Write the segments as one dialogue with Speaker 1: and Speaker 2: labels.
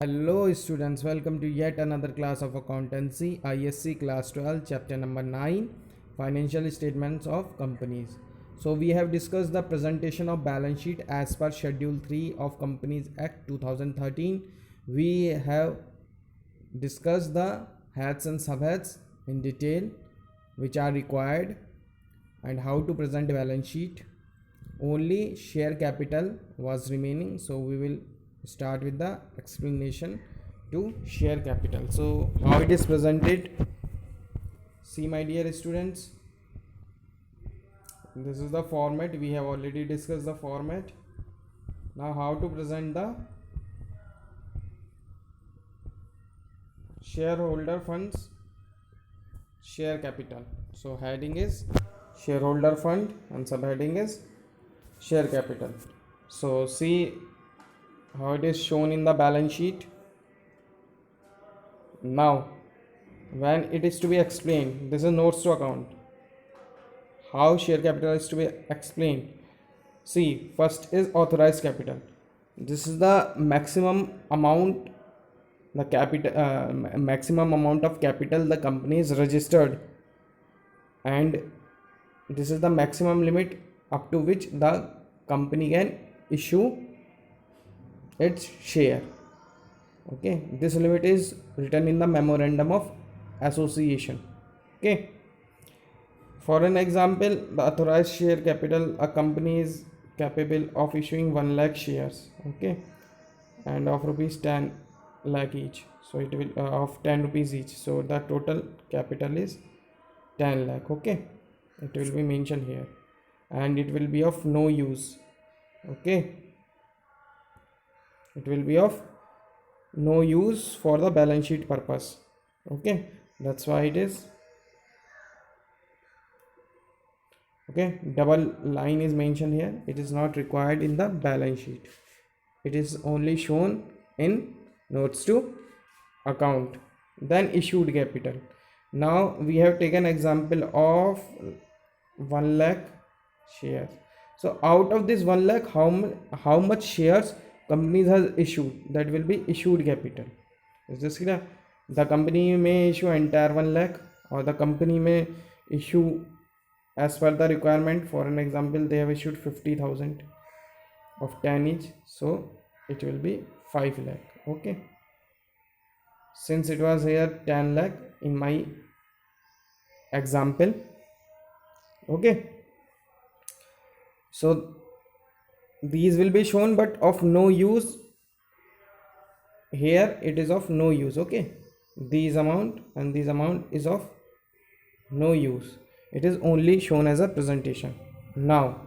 Speaker 1: Hello students, welcome to yet another class of accountancy, ISC class 12, chapter number 9, financial statements of companies. So we have discussed the presentation of balance sheet as per schedule 3 of Companies Act 2013. We have discussed the heads and subheads in detail which are required and how to present balance sheet. Only share capital was remaining, so we will start with the explanation to share capital. So how it is presented, see my dear students, this is the format. We have already discussed the format. Now how to present the shareholder funds, share capital. So heading is shareholder fund and subheading is share capital. So see how it is shown in the balance sheet. Now when it is to be explained, this is notes to account, how share capital is to be explained. See, first is authorized capital. This is the maximum amount, the capital maximum amount of capital the company is registered, and this is the maximum limit up to which the company can issue its share. Okay, this limit is written in the memorandum of association. Okay, for an example, the authorized share capital, a company is capable of issuing 1 lakh shares, okay, and of rupees 10 lakh each. So it will of 10 rupees each. So the total capital is 10 lakh. Okay, it will be mentioned here, and it will be of no use. Okay, it will be of no use for the balance sheet purpose. Okay, that's why it is. Okay, double line is mentioned here. It is not required in the balance sheet. It is only shown in notes to account. Then issued capital. Now we have taken example of 1 lakh shares. So out of this 1 lakh, how much shares companies has issued, that will be issued capital. Is this clear? The company may issue entire 1 lakh, or the company may issue as per the requirement. For an example, they have issued 50,000 of 10 each, so it will be 5 lakh. Okay, since it was here 10 lakh in my example. Okay, so these will be shown, but of no use. Here it is of no use. Okay, these amount and this amount is of no use. It is only shown as a presentation. Now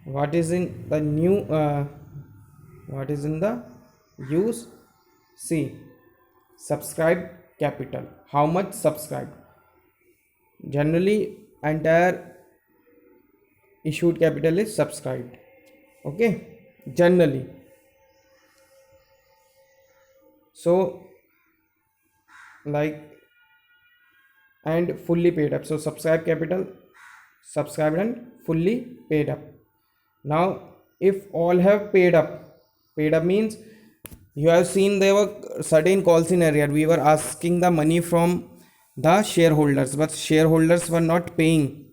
Speaker 1: what is in the new what is in the use? See, subscribed capital. How much subscribed? Generally entire issued capital is subscribed. Okay, generally. So like, and fully paid up. So subscribed capital, subscribed and fully paid up. Now if all have paid up means, you have seen there were certain calls in earlier. We were asking the money from the shareholders, but shareholders were not paying,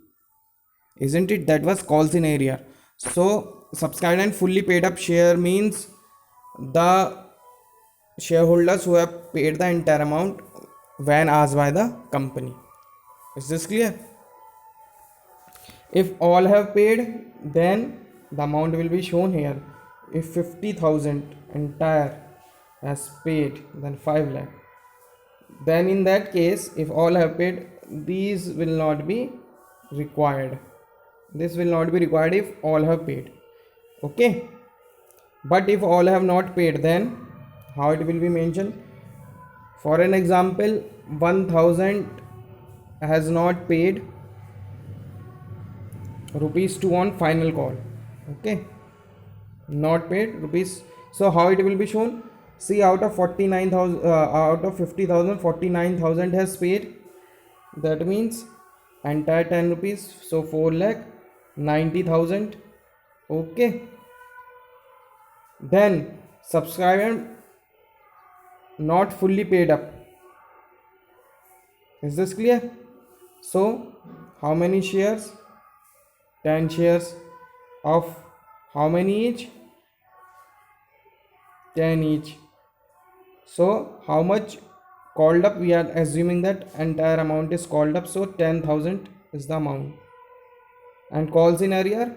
Speaker 1: isn't it? That was calls in area. So subscribed and fully paid up share means the shareholders who have paid the entire amount when asked by the company. Is this clear? If all have paid, then the amount will be shown here. If 50,000 entire has paid, then 5 lakh. Then in that case, if all have paid, these will not be required. This will not be required if all have paid. Okay, but if all have not paid, then how it will be mentioned? For an example, 1000 has not paid rupees 2 on final call. Okay, not paid rupees. So how it will be shown? See, out of 49,000 out of 50,000, 49,000 has paid. That means entire 10 rupees, so 4 lakh 90,000. Okay, then subscribe and not fully paid up. Is this clear? So how many shares? 10 shares of how many each? 10 each. So how much called up? We are assuming that entire amount is called up, so 10,000 is the amount. And calls in arrear,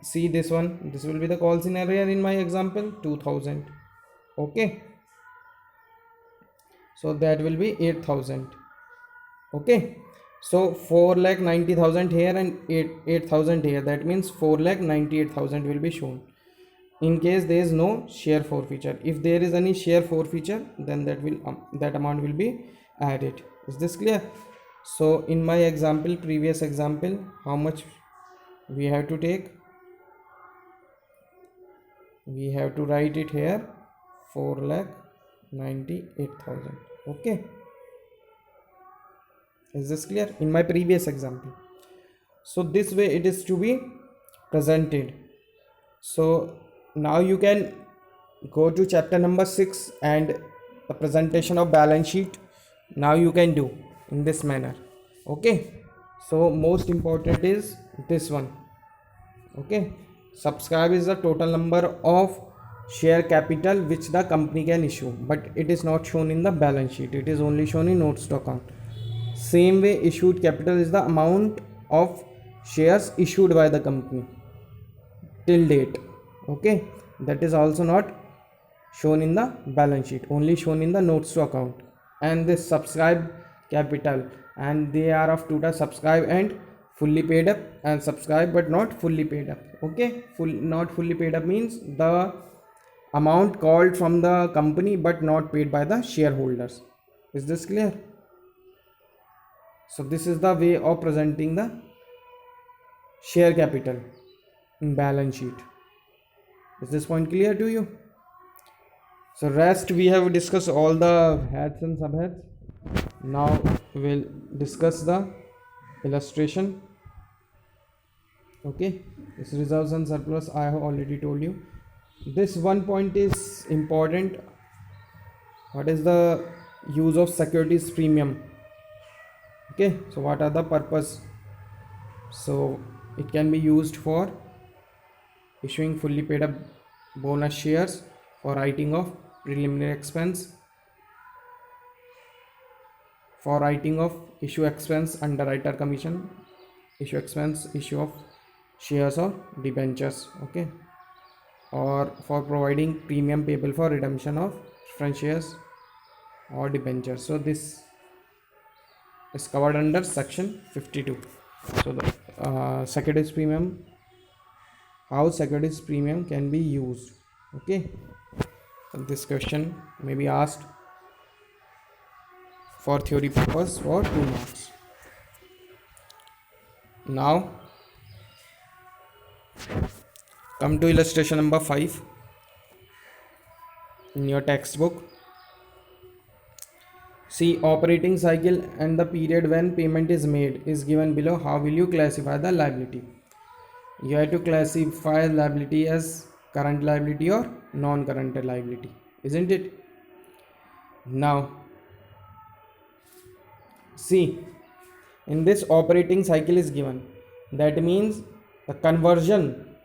Speaker 1: see this one, this will be the calls in arrear in my example, 2,000. Okay, so that will be 8,000. Okay, so 4,90,000 here and 8,000 here, that means 4,98,000 will be shown in case there is no share forfeiture. If there is any share forfeiture, then that amount will be added. Is this clear? So in my example, previous example, how much we have to take? We have to write it here, 4,98,000. Okay, is this clear? In my previous example, so this way it is to be presented. So now you can go to chapter number 6 and the presentation of balance sheet. Now you can do in this manner. Okay, so most important is this one. Okay, subscribe is the total number of share capital which the company can issue, but it is not shown in the balance sheet, it is only shown in notes to account. Same way, issued capital is the amount of shares issued by the company till date. Okay, that is also not shown in the balance sheet, only shown in the notes to account. And this subscribed capital, and they are of two types: subscribe and fully paid up, and subscribe but not fully paid up. Okay, not fully paid up means the amount called from the company but not paid by the shareholders. Is this clear? So this is the way of presenting the share capital in balance sheet. Is this point clear to you? So rest we have discussed all the heads and subheads. Now we'll discuss the illustration. Okay, this reserves and surplus I have already told you. This one point is important. What is the use of securities premium? Okay, so what are the purpose? So it can be used for issuing fully paid up bonus shares, for writing of preliminary expense, for writing of issue expense, underwriter commission, issue expense, issue of shares or debentures. Okay, or for providing premium payable for redemption of preference shares or debentures. So this is covered under section 52. So the securities premium, how securities premium can be used. Okay, so this question may be asked for theory purpose for 2 marks. Now come to illustration number 5 in your textbook. See, operating cycle and the period when payment is made is given below. How will you classify the liability? You have to classify liability as current liability or non-current liability, isn't it? Now see, in this operating cycle is given, that means the conversion,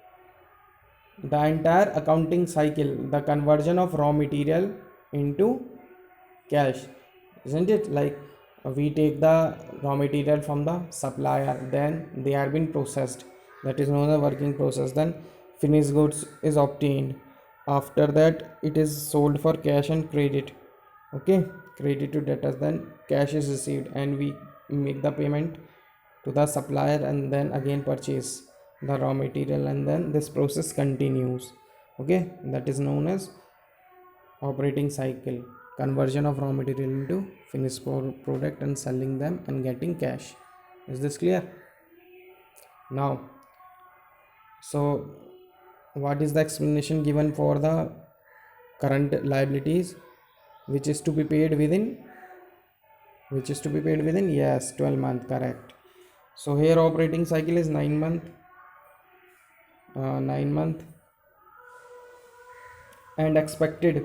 Speaker 1: the entire accounting cycle, the conversion of raw material into cash, isn't it? Like we take the raw material from the supplier, then they are being processed, that is known as working process, then finished goods is obtained, after that it is sold for cash and credit. Okay, credit to debtors, then cash is received and we make the payment to the supplier and then again purchase the raw material, and then this process continues. Okay, that is known as operating cycle, conversion of raw material into finished product and selling them and getting cash. Is this clear? Now, so what is the explanation given for the current liabilities, which is to be paid within, yes, 12 month, correct. So here operating cycle is 9 month, 9 month, and expected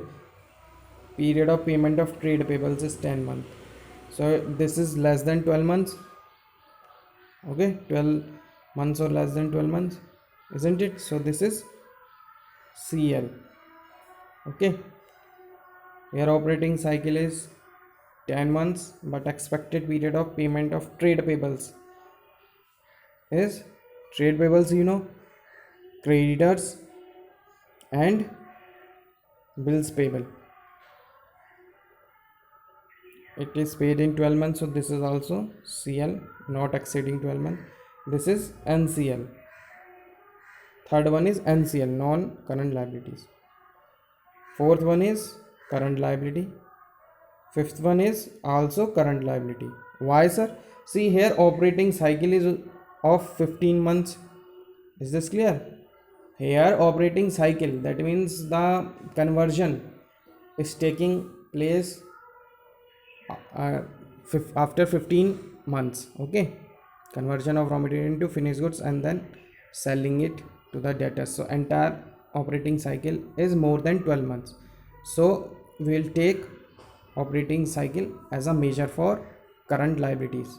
Speaker 1: Period of payment of trade payables is 10 months. So this is less than 12 months. Okay, 12 months or less than 12 months, isn't it? So this is CL. Okay, your operating cycle is 10 months, but expected period of payment of trade payables is trade payables, creditors and bills payable. It is paid in 12 months, so this is also CL, not exceeding 12 months. This is NCL. Third one is NCL, non current liabilities. Fourth one is current liability. Fifth one is also current liability. Why, sir? See here, operating cycle is of 15 months. Is this clear? Here operating cycle, that means the conversion is taking place after 15 months. Okay, conversion of raw material into finished goods and then selling it to the debtors. So entire operating cycle is more than 12 months. So we will take operating cycle as a measure for current liabilities.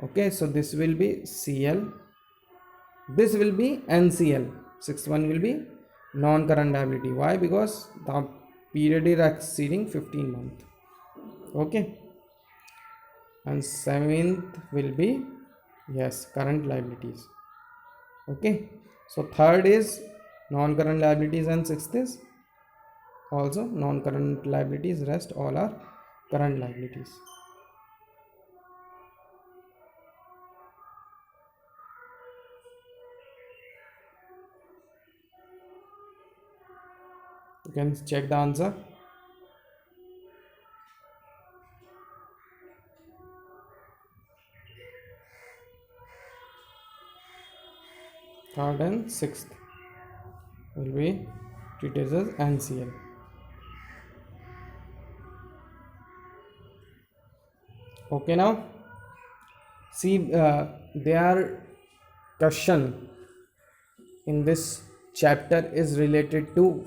Speaker 1: Okay, so this will be CL, this will be NCL. Sixth one will be non-current liability. Why? Because the period is exceeding 15 months. Okay, and seventh will be, yes, current liabilities. Okay, so third is non-current liabilities and sixth is also non-current liabilities. Rest all are current liabilities. You can check the answer. Third and sixth will be treated as NCL. Okay, now see, their question in this chapter is related to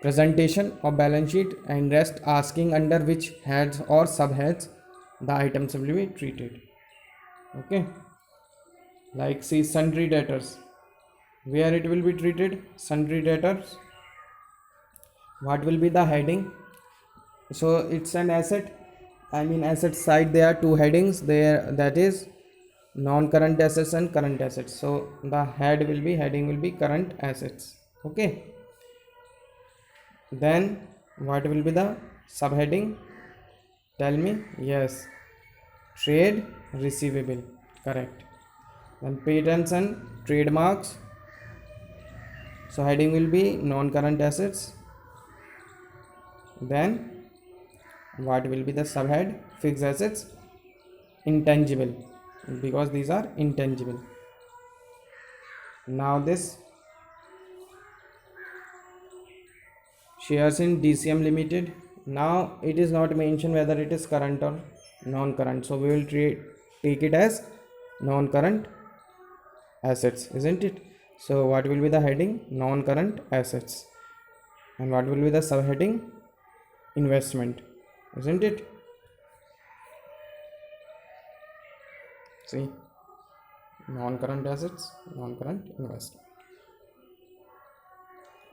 Speaker 1: presentation of balance sheet, and rest asking under which heads or subheads the items will be treated. Okay, like see sundry debtors, where it will be treated. Sundry debtors, what will be the heading? So it's an asset, asset side there are two headings there, that is non-current assets and current assets. So the heading will be current assets. Okay, then what will be the subheading? Tell me. Yes, trade receivable, correct. Then patents and trademarks, so heading will be non-current assets. Then what will be the subhead? Fixed assets, intangible, because these are intangible. Now this shares in DCM Limited, now it is not mentioned whether it is current or non-current, so we will take it as non-current assets, isn't it? So what will be the heading? Non-current assets. And what will be the subheading? Investment, isn't it? See, non-current assets, non-current investment.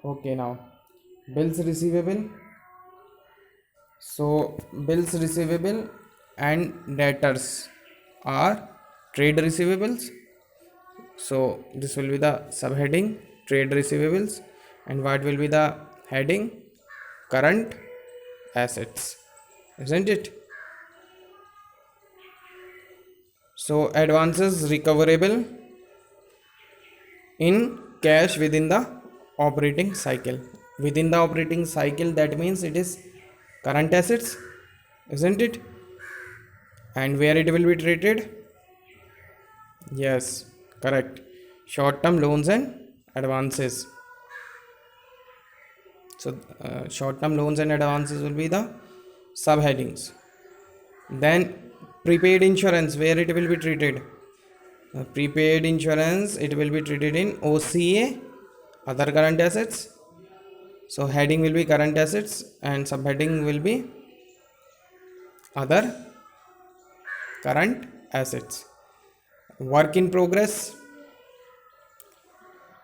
Speaker 1: Okay, now bills receivable. So bills receivable and debtors are trade receivables, so this will be the subheading, trade receivables. And what will be the heading? Current assets, isn't it? So advances recoverable in cash within the operating cycle. Within the operating cycle, that means it is current assets, isn't it? And where it will be treated? Yes, correct. Short term loans and advances. So short term loans and advances will be the subheadings. Then prepaid insurance, where it will be treated? Prepaid insurance, it will be treated in OCA, other current assets. So heading will be current assets and subheading will be other current assets. Work in progress.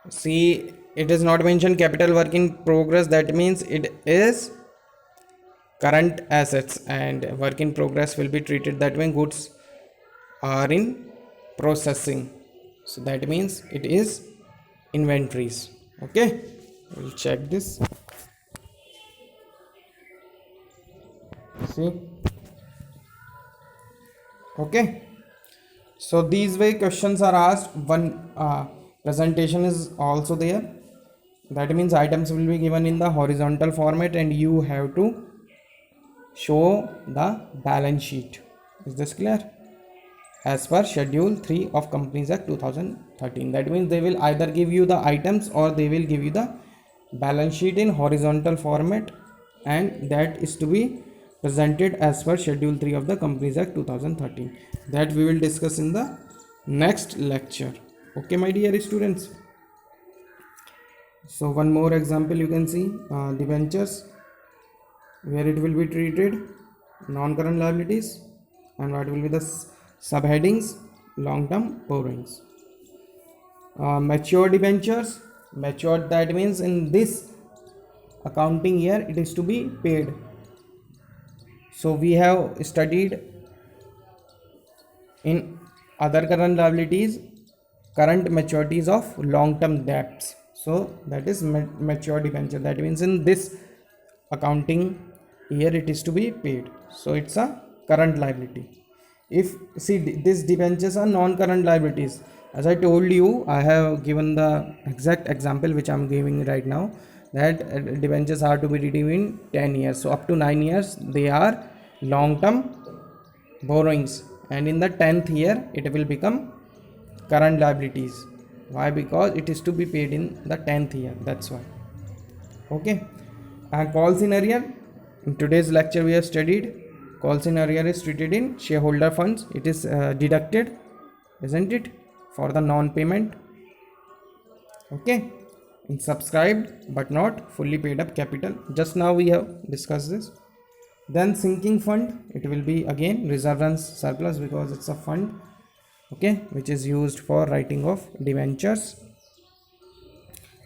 Speaker 1: See, it is not mentioned capital work in progress, that means it is current assets, and work in progress will be treated that when goods are in processing. So that means it is inventories. Okay, we'll check this. See, okay. So these way questions are asked. One presentation is also there. That means items will be given in the horizontal format and you have to show the balance sheet. Is this clear? As per schedule 3 of Companies Act 2013. That means they will either give you the items or they will give you the balance sheet in horizontal format, and that is to be presented as per schedule 3 of the Companies Act 2013. That we will discuss in the next lecture. Okay, my dear students. So one more example you can see, debentures, where it will be treated non-current liabilities, and what will be the subheadings, long-term borrowings. Mature debentures, matured, that means in this accounting year it is to be paid. So we have studied in other current liabilities current maturities of long-term debts. So that is mature debenture, that means in this accounting year it is to be paid. So it's a current liability. If see, these debentures are non-current liabilities. As I told you, I have given the exact example which I am giving right now, that debentures are to be redeemed in 10 years. So up to 9 years they are long-term borrowings, and in the 10th year it will become current liabilities. Why? Because it is to be paid in the 10th year, that's why. Okay, and calls in arrear, in today's lecture we have studied calls in arrear is treated in shareholder funds. It is deducted, isn't it, for the non-payment. Okay, in subscribed but not fully paid up capital, just now we have discussed this. Then sinking fund, it will be again reserve and surplus, because it's a fund, okay, which is used for writing of debentures.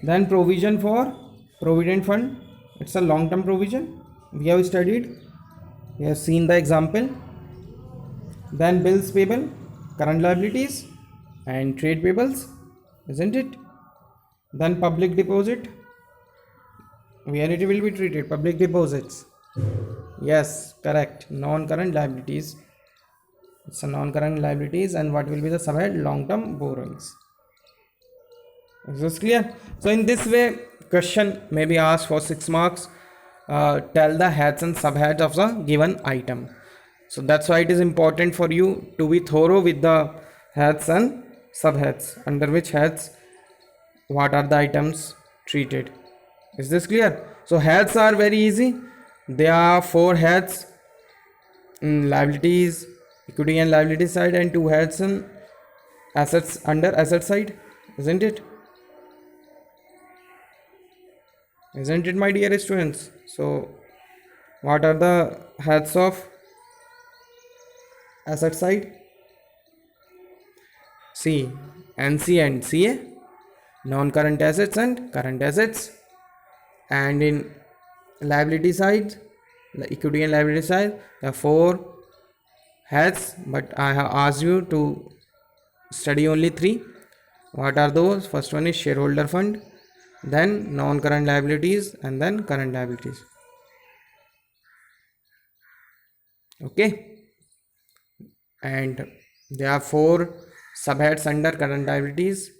Speaker 1: Then provision for provident fund, it's a long-term provision, we have studied, we have seen the example. Then bills payable, current liabilities, and trade payables, isn't it? Then public deposit, where it will be treated, public deposits, yes, correct, non-current liabilities, it's a non-current liabilities. And what will be the subhead, long-term borrowings. Is this clear? So in this way question may be asked for 6 marks. Tell the heads and subheads of the given item. So that's why it is important for you to be thorough with the heads and subheads, under which heads what are the items treated. Is this clear? So heads are very easy. There are 4 heads in liabilities, equity and liability side, and 2 heads in assets under asset side, isn't it? Isn't it, my dear students? So what are the heads of asset side? C, NC and CA, non-current assets and current assets. And in liability side, the equity and liability side, there are 4 heads, but I have asked you to study only 3. What are those? First one is shareholder fund, then non-current liabilities, and then current liabilities. Okay, and there are 4 subheads under current liabilities,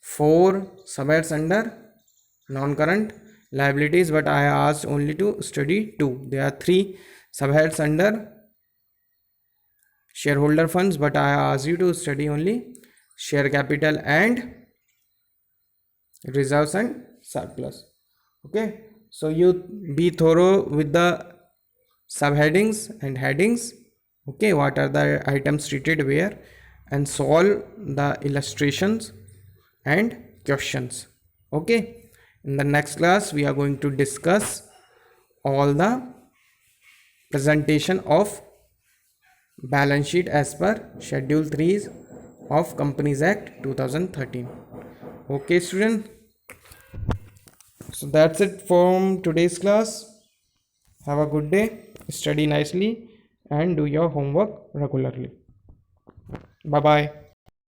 Speaker 1: 4 subheads under non-current liabilities, but I asked only to study 2. There are 3 subheads under shareholder funds, but I asked you to study only share capital and reserves and surplus. Okay, so you be thorough with the subheadings and headings. Okay, what are the items treated where, and solve the illustrations and questions. Okay, In the next class, we are going to discuss all the presentation of balance sheet as per Schedule 3 of Companies Act 2013. Okay, student. So that's it from today's class. Have a good day, study nicely, and do your homework regularly. Bye bye.